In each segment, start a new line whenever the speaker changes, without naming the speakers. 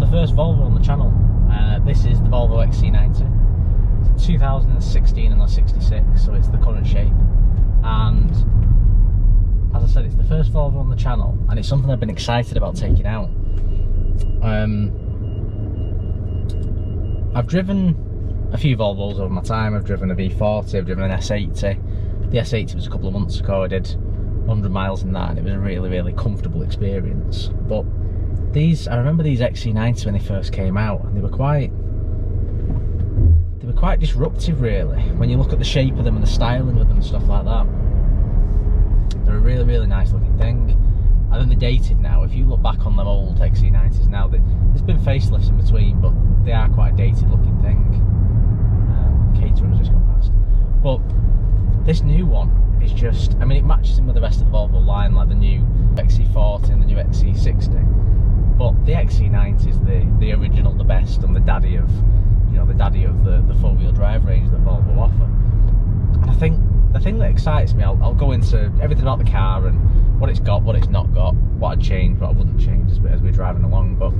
the first Volvo on the channel. This is the Volvo XC90. It's 2016 and a 66, so it's the current shape. And as I said, it's the first Volvo on the channel, and it's something I've been excited about taking out. I've driven a few Volvos over my time. I've driven a V40, I've driven an S80. The S80 was a couple of months ago. I did 100 miles in that, and it was a really, really comfortable experience. But I remember these XC90 when they first came out, and they were quite disruptive, really. When you look at the shape of them and the styling of them and stuff like that, they're a really, really nice looking thing. And then they're dated now. If you look back on them old XC90s now, there's been facelifts in between, but they are quite a dated looking thing. Caterers just come past. But this new one is just, I mean, it matches in with the rest of the Volvo line, like the new XC40 and the new XC60. But the XC90 is the original, the best, and the daddy of, the four-wheel drive range that Volvo offer. And I think the thing that excites me, I'll go into everything about the car and what it's got, what it's not got, what I'd change, what I wouldn't change as we're driving along. But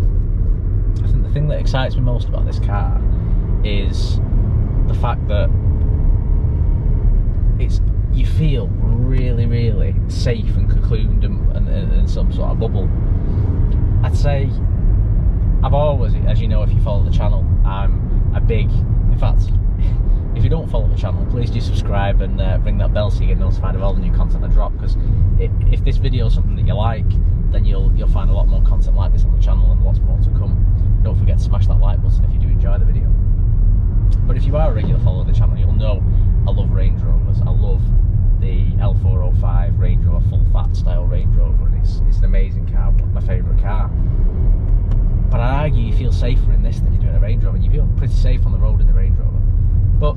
I think the thing that excites me most about this car is the fact that you feel really, really safe and cocooned and in some sort of bubble. I'd say I've always, as you know if you follow the channel, I'm a big, in fact, if you don't follow the channel, please do subscribe and ring that bell so you get notified of all the new content I drop, because if this video is something that you like, then you'll find a lot more content like this on the channel and lots more to come. Don't forget to smash that like button if you do enjoy the video. But if you are a regular follower of the channel, you'll know I love Range Rovers. I love the L405 Range Rover, full fat style Range Rover, and it's an amazing car, my favourite car. But I'd argue you feel safer in this than you do in a Range Rover. You feel pretty safe on the road in the Range Rover. But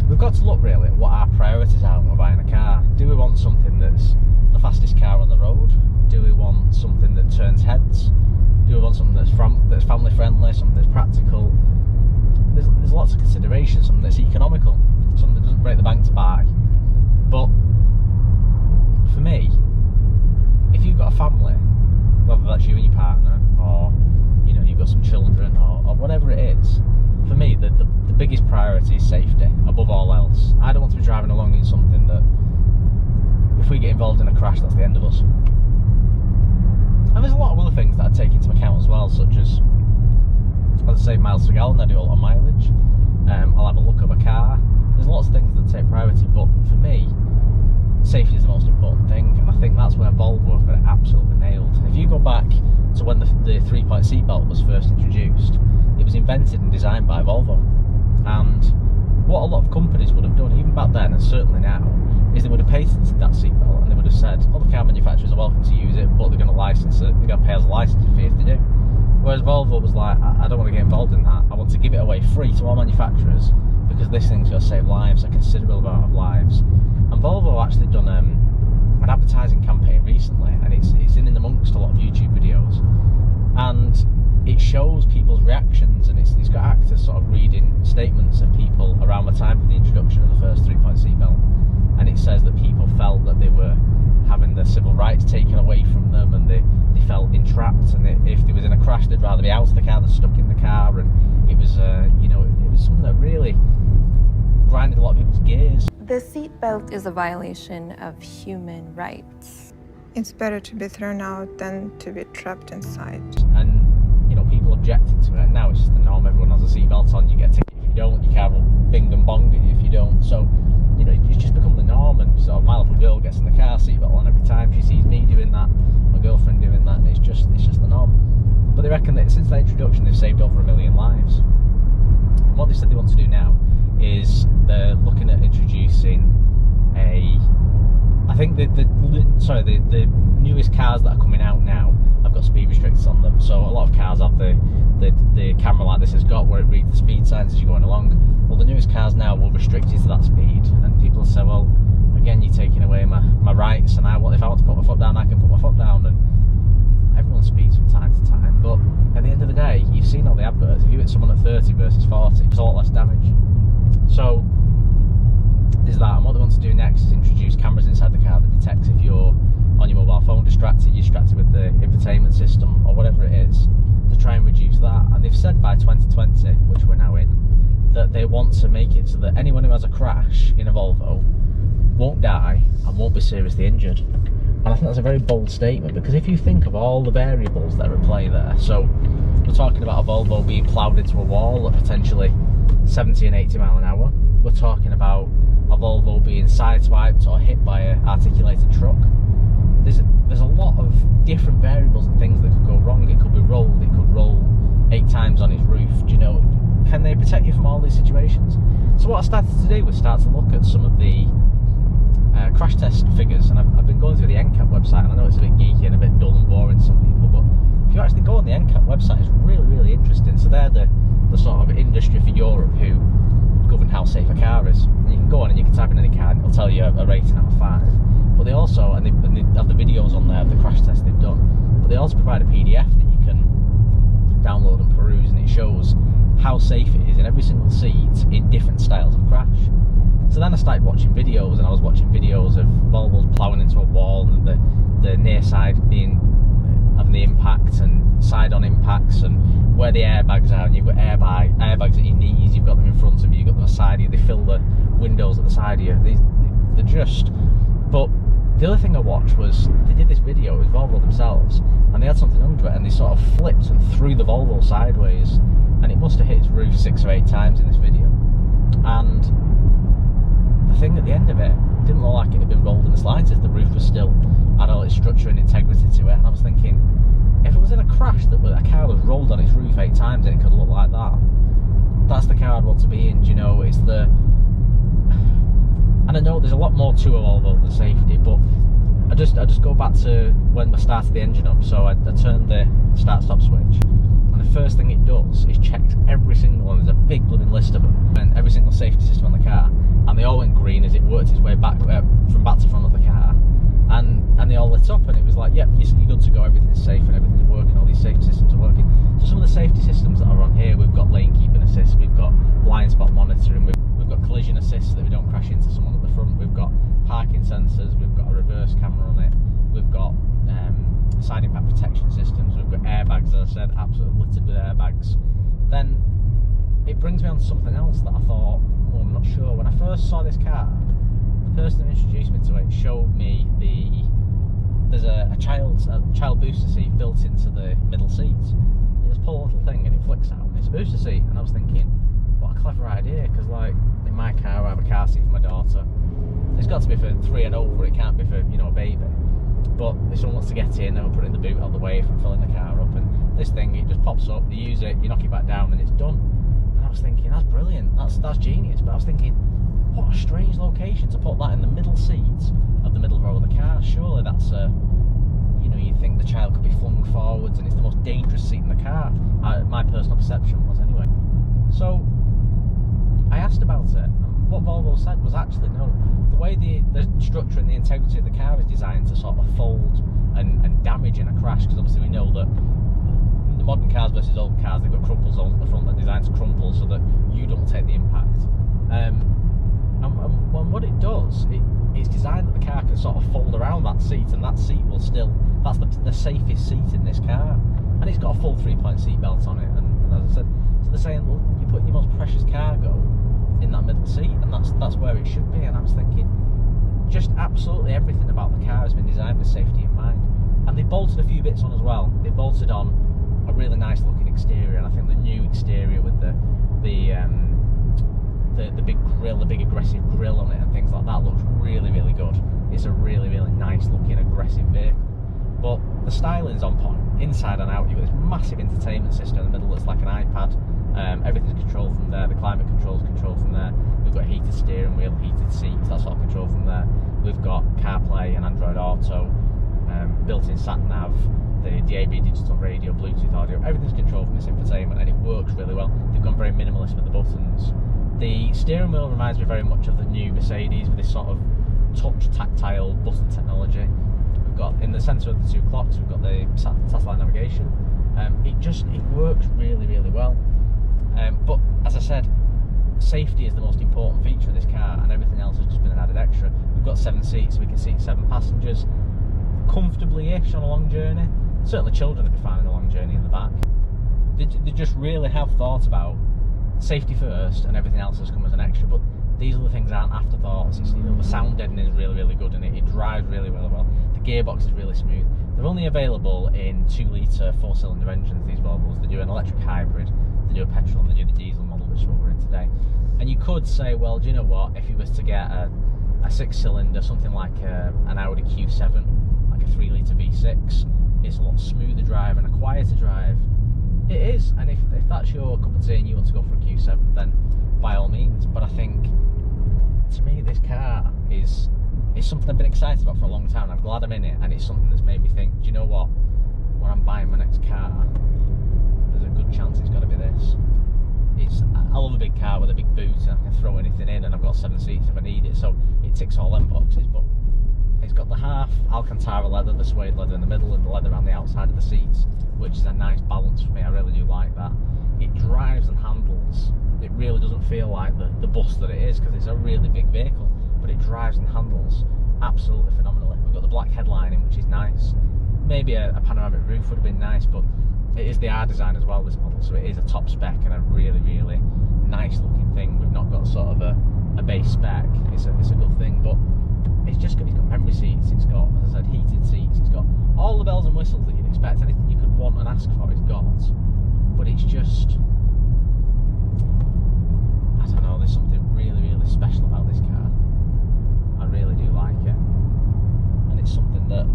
we've got to look really at what our priorities are when we're buying a car. Do we want something that's the fastest car on the road? Do we want something that turns heads? Do we want something that's family friendly, something that's practical? There's lots of considerations, something that's economical, something that doesn't break the bank to buy. But for me, if you've got a family, whether that's you and your partner, or you've got some children, or whatever it is, for me the biggest priority is safety above all else. I don't want to be driving along in something that, if we get involved in a crash, that's the end of us. And there's a lot of other things that I take into account as well, such as I save miles per gallon. I do a lot of mileage. I'll have a look of a car. There's lots of things that take priority, but for me, safety is the most important thing, and I think that's where Volvo have got it absolutely nailed. If you go back to when the 3-point seatbelt was first introduced, it was invented and designed by Volvo. And what a lot of companies would have done, even back then and certainly now, is they would have patented that seatbelt, and they would have said, all the car manufacturers are welcome to use it, but they're going to license it, they're going to pay us a licensing fee if they do. Whereas Volvo was like, I don't want to get involved in that, I want to give it away free to all manufacturers, because this thing's going to save lives, a considerable amount of lives. And Volvo actually done an advertising campaign recently, and it's in amongst a lot of YouTube videos, and it shows people's reactions, and it's got actors sort of reading statements of people around the time of the introduction of the first 3-point seatbelt, and it says that people felt that they were having their civil rights taken away from them, and they felt entrapped, and if they was in a crash they'd rather be out of the car than stuck in the car. And it was it was something that really grinded a lot of people's gears.
The seatbelt is a violation of human rights.
It's better to be thrown out than to be trapped inside.
And people objected to it, and now it's just the norm. Everyone has a seatbelt on. You get a ticket if you don't. Your car will bing and bong at you if you don't. So it's just become the norm. And sort of my little girl gets in the car, seatbelt on every time she sees me doing that, my girlfriend doing that, and it's just the norm. But they reckon that since the introduction they've saved over 1 million lives. And what they said they want to do now is they're looking at introducing I think the newest cars that are coming out now have got speed restrictors on them. So a lot of cars have the camera like this has got, where it reads the speed signs as you're going along. Well, the newest cars now will restrict you to that speed, and people say, well, again, you're taking away my rights, and if I want to put my foot down, I can put my foot down. And everyone speeds from time to time, but at the end of the day, you've seen all the adverts. If you hit someone at 30 versus 40, it's a lot less damage. So there's that, and what they want to do next is introduce cameras inside the car that detects if you're on your mobile phone distracted, you're distracted with the infotainment system or whatever it is, to said by 2020, which we're now in, that they want to make it so that anyone who has a crash in a Volvo won't die and won't be seriously injured. And I think that's a very bold statement, because if you think of all the variables that are at play there, so we're talking about a Volvo being ploughed into a wall at potentially 70 and 80 mile an hour. We're talking about a Volvo being sideswiped or hit by an articulated truck. There's a lot of different variables and things that could go wrong. It could be rolled, it could roll 8 times on its roof. Do you know, can they protect you from all these situations? So what I started to do was start to look at some of the crash test figures, and I've been going through the NCAP website, and I know it's a bit geeky and a bit dull and boring to some people, but if you actually go on the NCAP website, it's really, really interesting. So they're the sort of industry for Europe who govern how safe a car is. And you can go on and you can type in any car and it'll tell you a rating out of 5. But they also, and they have the videos on there of the crash test they've done, but they also provide a PDF that you can download and peruse, and it shows how safe it is in every single seat in different styles of crash. So then I started watching videos, and I was watching videos of Volvos ploughing into a wall, and the near side having the impact, and side-on impacts, and where the airbags are, and you've got airbags at your knees, you've got them in front of you, you've got them beside you, they fill the windows at the side of you. They're just... But the other thing I watched was, they did this video with Volvo themselves, and they had something under it, and they sort of flipped and threw the Volvo sideways, and it must have hit its roof 6 or 8 times in this video. And the thing at the end of it didn't look like it had been rolled in the slightest. The roof was still had all its structure and integrity to it, and I was thinking, if it was in a crash that a car was rolled on its roof 8 times and it could look like that, that's the car I'd want to be in. Do you know, it's the... And I know there's a lot more to a Volvo than safety, but I just go back to when I started the engine up. So I turned the start-stop switch, and the first thing it does is checks every single one. There's a big blooming list of them, and every single safety system on the car, and they all went green as it worked its way back from back to front of the car, and they all lit up, and it was like, yep, you're good to go, everything's safe and everything's working, all these safety systems are working. So some of the safety systems that are on here, we've got lane keeping assist, we've got blind spot monitoring, we've got collision assist so that we don't crash into someone at the front, we've got parking sensors, we've got a reverse camera on it, we've got side impact protection systems, we've got airbags, as I said, absolutely littered with airbags. Then it brings me on to something else that I thought, well, I'm not sure. When I first saw this car, the person who introduced me to it showed me there's a child booster seat built into the middle seat. You just pull a little thing and it flicks out, and it's a booster seat. And I was thinking, what a clever idea, because like in my car I have a car seat for my daughter. It's got to be for 3 and over, it can't be for, you know, a baby. But if someone wants to get in, they'll put it in the boot out of the way from filling the car up, and this thing, it just pops up, they use it, you knock it back down and it's done. And I was thinking, that's brilliant, that's genius. But I was thinking, what a strange location to put that in the middle seat of the middle row of the car. Surely that's you know, you think the child could be flung forwards, and it's the most dangerous seat in the car. My personal perception was anyway. So I asked about it, and what Volvo said was actually no. The way the structure and the integrity of the car is designed to sort of fold and damage in a crash, because obviously we know that the modern cars versus old cars, they've got crumple zones at the front that are designed to crumple so that you don't take the impact. And what it does, it's designed that the car can sort of fold around that seat, and that seat will still, that's the safest seat in this car. And it's got a full 3-point seat belt on it, and as I said, so they're saying, well, you put your most precious cargo in that middle seat, and that's where it should be. And I was thinking, just absolutely everything about the car has been designed with safety in mind. And they bolted a few bits on as well. They bolted on a really nice looking exterior, and I think the new exterior with the big grille, the big aggressive grille on it and things like that looks really, really good. It's a really, really nice looking aggressive vehicle. But the styling's on point, inside and out. You've got this massive entertainment system in the middle that's like an iPad. Everything's controlled from there. The climate control's controlled from there. We've got heated steering wheel, heated seats, that's all controlled from there. We've got CarPlay and Android Auto, built-in sat-nav, the DAB digital radio, Bluetooth audio, everything's controlled from this infotainment, and it works really well. They've gone very minimalist with the buttons. The steering wheel reminds me very much of the new Mercedes, with this sort of touch tactile button technology. We've got in the centre of the 2 clocks, we've got the satellite navigation. It works really, really well. But as I said, safety is the most important feature of this car, and everything else has just been an added extra. We've got 7 seats, so we can seat 7 passengers comfortably-ish on a long journey. Certainly children would be fine in a long journey in the back. they just really have thought about safety first, and everything else has come as an extra. But these other things aren't afterthoughts. It's, you know, the sound deadening is really, really good in it. It drives really, really well. The gearbox is really smooth. They're only available in 2-litre 4-cylinder engines, these Volvos. They do an electric hybrid, they do a petrol, and they do the diesel model, which is what we're in today. And you could say, well, do you know what? If you was to get a 6-cylinder, something like an Audi Q7, like a 3-litre V6, it's a lot smoother drive and a quieter drive. It is, and if that's your cup of tea and you want to go for a Q7, then by all means. But I think, to me, this car is something I've been excited about for a long time. I'm glad I'm in it, and it's something that's made me think, do you know what? When I'm buying my next car, there's a good chance it's got to be this. I love a big car with a big boot, and I can throw anything in, and I've got 7 seats if I need it, so it ticks all them boxes. But it's got the half Alcantara leather, the suede leather in the middle, and the leather around the outside of the seats, which is a nice balance for me. I really do like that. It drives and handles. It really doesn't feel like the bus that it is, because it's a really big vehicle, but it drives and handles absolutely phenomenally. We've got the black headlining, which is nice. Maybe a panoramic roof would have been nice, but it is the R design as well, this model, so it is a top spec and a really, really nice looking thing. We've not got sort of a base spec. It's a good thing, but it's got memory seats, it's got, as I said, heated seats, it's got all the bells and whistles that you'd expect, anything you could want and ask for, it's got. But it's just, I don't know, there's something really, really special about this car. I really do like it, and it's something that,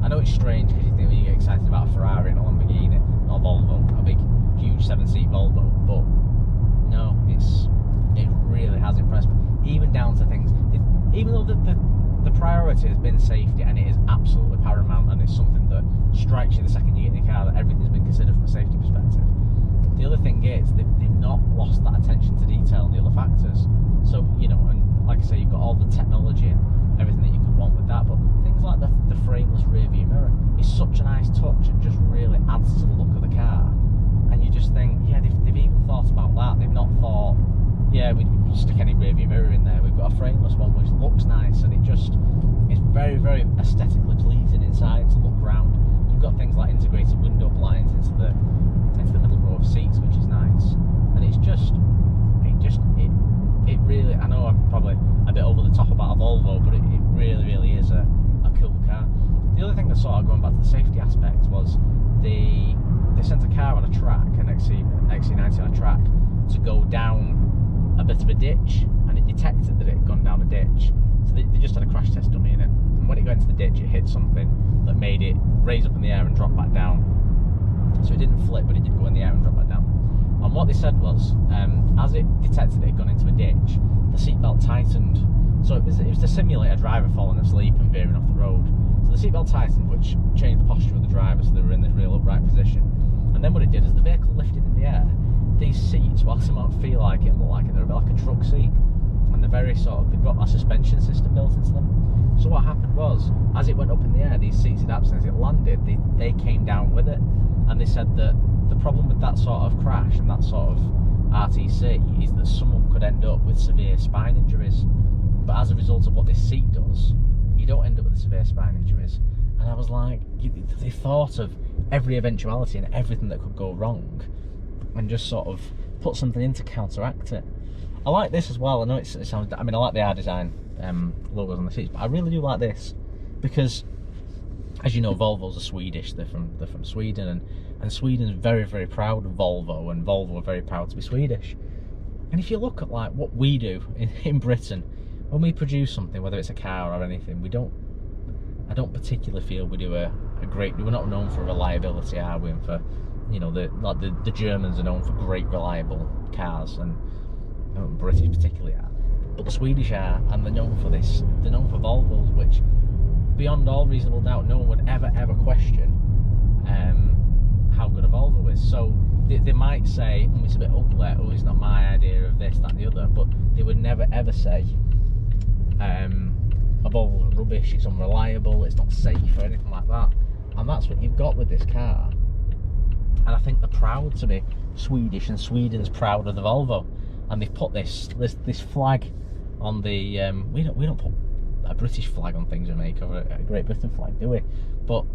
I know it's strange because you think when you get excited about a Ferrari and a Lamborghini or Volvo, a big, huge 7-seat Volvo, but no, it really has impressed me. Even down to things, even though the priority has been safety, and it is absolutely paramount, and it's something that strikes you the second you get in your car, that everything's been considered from a safety perspective. The other thing is they've not lost that attention to detail and the other factors. So, you know, and like I say, you've got all the technology and everything that you could want with that, but things like the frameless rear view mirror is such a nice touch and just really adds to the look of the car. And you just think, yeah, they've even thought about that. They've not thought, yeah, we'd stick any rear view mirror in there. We've got a frameless one which looks nice, and it's very, very aesthetically pleasing inside to look round. You've got things like integrated window blinds into the middle row of seats, which is nice. And it really, I know I'm probably a bit over the top about a Volvo, but it really, really is a cool car. The other thing that sort of, going back to the safety aspect, was they sent a car on a track, an XC90 on a track, to go down a bit of a ditch, and it detected that it had gone down a ditch. So they just had a crash test dummy in it, and when it got into the ditch, it hit something that made it raise up in the air and drop back down. So it didn't flip, but it did go in the air and drop back down. And what they said was, as it detected it had gone into a ditch, the seatbelt tightened. So it was to simulate a driver falling asleep and veering off the road. So the seatbelt tightened, which changed the posture of the driver, so they were in this real upright position. And then what it did is the vehicle lifted in the air. These seats, whilst they might feel like it and look like it, they're a bit like a truck seat, and they're very sort of, they've got a suspension system built into them. So what happened was, as it went up in the air, these seats adapted, as it landed, they came down with it. And they said that the problem with that sort of crash and that sort of RTC is that someone could end up with severe spine injuries. But as a result of what this seat does, you don't end up with severe spine injuries. And I was like, they thought of every eventuality and everything that could go wrong, and just sort of put something in to counteract it. I like this as well. I know it sounds, I mean, I like the R design logos on the seats, but I really do like this, because, as you know, Volvos are Swedish. They're from Sweden, and Sweden's very, very proud of Volvo, and Volvo are very proud to be Swedish. And if you look at like what we do in Britain, when we produce something, whether it's a car or anything, I don't particularly feel we do a great, we're not known for reliability, are we? And for, you know, the Germans are known for great reliable cars, and British particularly are, but the Swedish are, and they're known for this. They're known for Volvos, which, beyond all reasonable doubt, no one would ever question how good a Volvo is. So they might say, oh, it's a bit ugly, oh, it's not my idea of this, that and the other, but they would never ever say a Volvo's rubbish, it's unreliable, it's not safe or anything like that. And that's what you've got with this car. And I think they're proud to be Swedish, and Sweden's proud of the Volvo. And they've put this flag on the we don't put a British flag on things we make, or a Great Britain flag, do we? But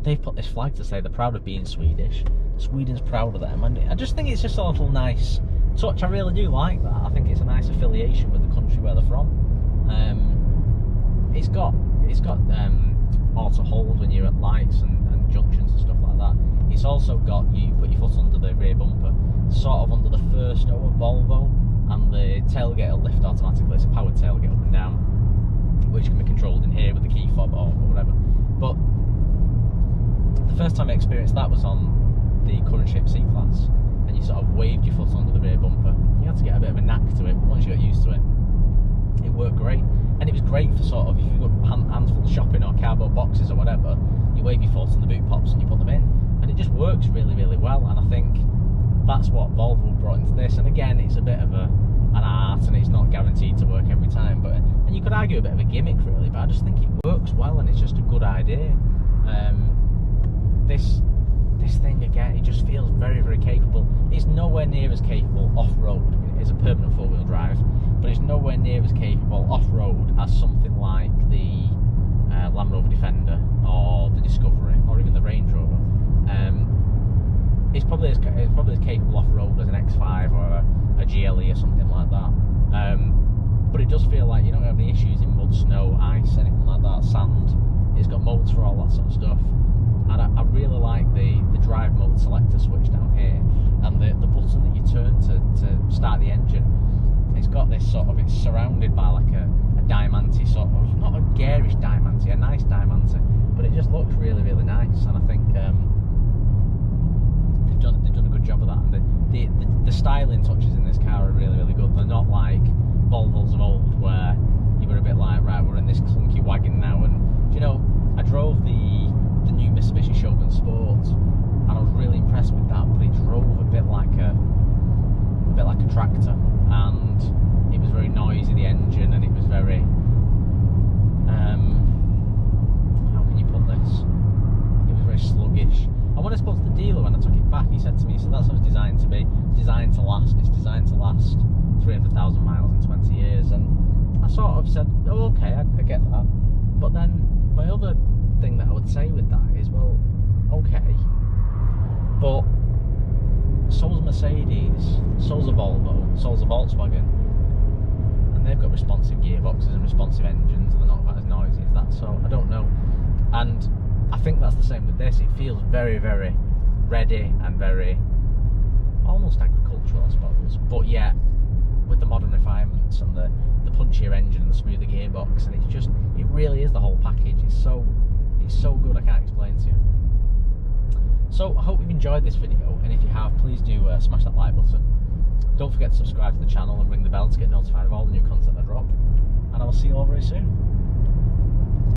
they've put this flag to say they're proud of being Swedish. Sweden's proud of them, and I just think it's just a little nice touch. I really do like that. I think it's a nice affiliation with the country where they're from. It's got auto hold when you're at lights and junctions and stuff like that. It's also got, you put your foot under the rear bumper, sort of under the first row of Volvo, and the tailgate will lift automatically. It's a powered tailgate up and down, which can be controlled in here with the key fob or whatever. But the first time I experienced that was on the current ship C-Class, and you sort of waved your foot under the rear bumper. You had to get a bit of a knack to it, but once you got used to it, it worked great. And it was great for sort of, if you've got hands full of shopping or cardboard boxes or whatever, you wave your foot and the boot pops and you put them in, and it just works really, really well. And I think that's what Volvo brought into this. And again, it's a bit of an art, and it's not guaranteed to work every time, and you could argue a bit of a gimmick really, but I just think it works well, and it's just a good idea. This thing, again, it just feels very, very capable. It's nowhere near as capable off-road. It is a permanent four-wheel drive, but it's nowhere near as capable off-road as something like the Land Rover Defender or the Discovery or even the Range Rover. It's probably as capable off-road as an X5 or a GLE or something like that. But it does feel like you don't have any issues in mud, snow, ice, anything like that, sand. It's got modes for all that sort of stuff. And I really like the drive mode selector switch down here, and the button that you turn to start the engine. It's got this sort of, it's surrounded by like a diamante sort of, not a garish diamante, a nice diamante, but it just looks really, really nice. And I think they've done a good job of that. And the styling touches in this car are really, really good. They're not like Volvos of old where you were a bit like, right, we're in this clunky wagon now. And you know, I drove the new Mitsubishi Shogun Sport, and I was really impressed with that, but it drove a bit like a tractor, and it was very noisy, the engine, and it was very how can you put this, it was very sluggish. And when I spoke to the dealer, when I took it back, he said to me, so that's what it's designed to be. It's designed to last. It's designed to last 300,000 miles in 20 years. And I sort of said, oh, okay, I get that. But then my other thing that I would say with that is, well, okay, but so's Mercedes, so's a Volvo, so's a Volkswagen, and they've got responsive gearboxes and responsive engines, and they're not quite as noisy as that. So I don't know, and I think that's the same with this. It feels very, very ready and very almost agricultural, I suppose, but yet with the modern refinements and the punchier engine and the smoother gearbox, and it's just, it really is the whole package. It's so good, I can't explain to you. So I hope you've enjoyed this video, and if you have, please do smash that like button. Don't forget to subscribe to the channel and ring the bell to get notified of all the new content I drop, and I will see you all very soon.